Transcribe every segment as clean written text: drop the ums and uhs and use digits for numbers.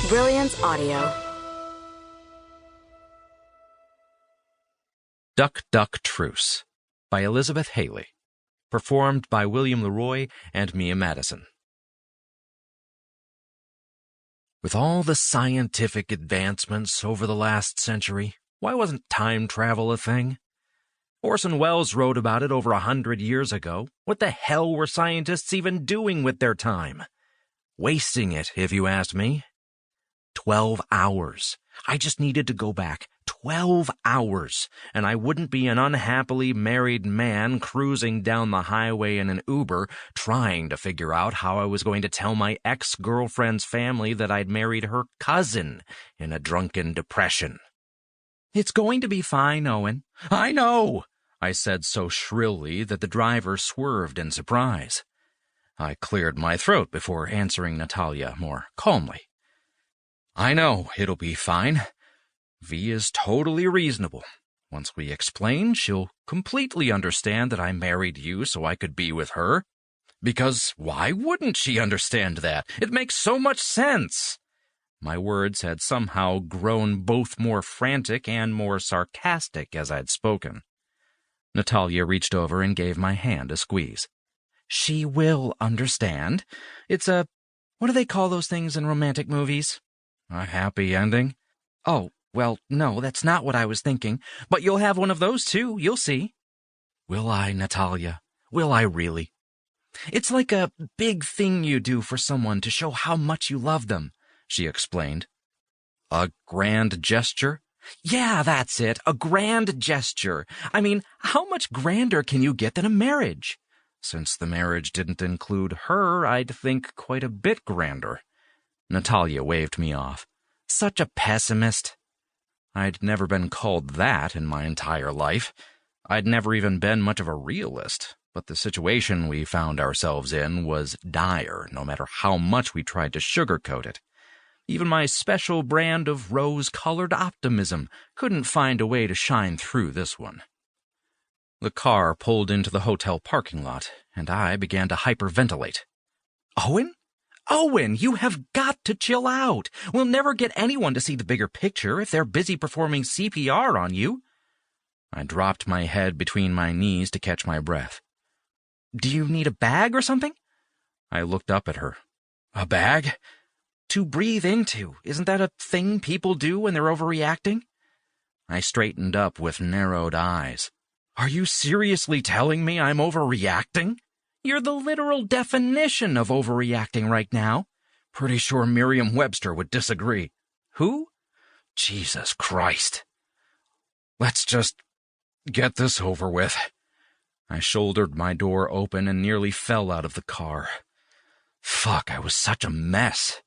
Brilliance Audio. Duck, Duck, Truce by Elizabeth Hayley. Performed by William Leroy and Mia Madison. With all the scientific advancements over the last century, why wasn't time travel a thing? Orson Welles wrote about it over 100 years ago. What the hell were scientists even doing with their time? Wasting it, if you asked me. 12 hours. I just needed to go back 12 hours, and I wouldn't be an unhappily married man cruising down the highway in an Uber trying to figure out how I was going to tell my ex-girlfriend's family that I'd married her cousin in a drunken depression. "It's going to be fine, Owen." "I know," I said so shrilly that the driver swerved in surprise. I cleared my throat before answering Natalia more calmly. "I know it'll be fine. Vee is totally reasonable. Once we explain, she'll completely understand that I married you so I could be with her. Because why wouldn't she understand that? It makes so much sense." My words had somehow grown both more frantic and more sarcastic as I'd spoken. Natalia reached over and gave my hand a squeeze. "She will understand. It's what do they call those things in romantic movies? A happy ending?" "Oh, well, no, that's not what I was thinking. But you'll have one of those, too. You'll see." "Will I, Natalia? Will I really?" "It's like a big thing you do for someone to show how much you love them," she explained. "A grand gesture?" "Yeah, that's it. A grand gesture. I mean, how much grander can you get than a marriage?" Since the marriage didn't include her, I'd think quite a bit grander. Natalia waved me off. "Such a pessimist." I'd never been called that in my entire life. I'd never even been much of a realist, but the situation we found ourselves in was dire, no matter how much we tried to sugarcoat it. Even my special brand of rose-colored optimism couldn't find a way to shine through this one. The car pulled into the hotel parking lot, and I began to hyperventilate. "Owen? Owen, you have got to chill out. We'll never get anyone to see the bigger picture if they're busy performing CPR on you." I dropped my head between my knees to catch my breath. "Do you need a bag or something?" I looked up at her. "A bag?" "To breathe into. Isn't that a thing people do when they're overreacting?" I straightened up with narrowed eyes. "Are you seriously telling me I'm overreacting?" "You're the literal definition of overreacting right now." "Pretty sure Merriam-Webster would disagree." "Who?" "Jesus Christ. Let's just get this over with." I shouldered my door open and nearly fell out of the car. Fuck, I was such a mess.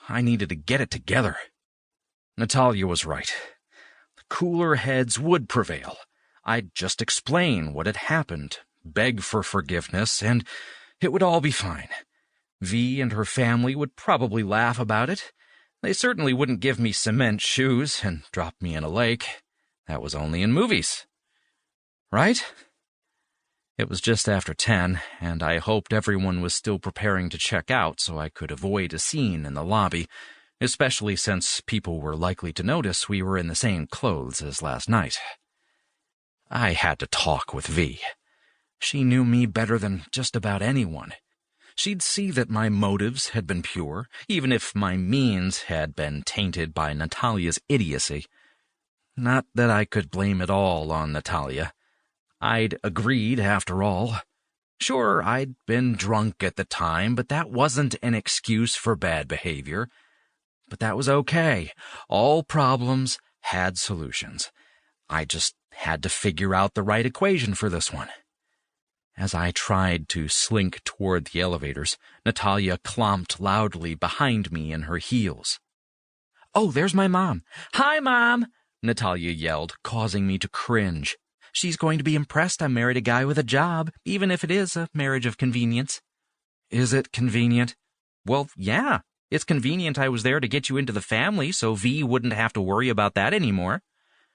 I needed to get it together. Natalia was right. The cooler heads would prevail. I'd just explain what had happened, beg for forgiveness, and it would all be fine. Vee and her family would probably laugh about it. They certainly wouldn't give me cement shoes and drop me in a lake. That was only in movies. Right? It was just after 10, and I hoped everyone was still preparing to check out so I could avoid a scene in the lobby, especially since people were likely to notice we were in the same clothes as last night. I had to talk with Vee. She knew me better than just about anyone. She'd see that my motives had been pure, even if my means had been tainted by Natalia's idiocy. Not that I could blame it all on Natalia. I'd agreed, after all. Sure, I'd been drunk at the time, but that wasn't an excuse for bad behavior. But that was okay. All problems had solutions. I just had to figure out the right equation for this one. As I tried to slink toward the elevators, Natalia clomped loudly behind me in her heels. "Oh, there's my mom." "Hi, Mom," Natalia yelled, causing me to cringe. She's going to be impressed I married a guy with a job, even if it is a marriage of convenience. Is it convenient? Well, yeah. It's convenient I was there to get you into the family so Vee wouldn't have to worry about that anymore.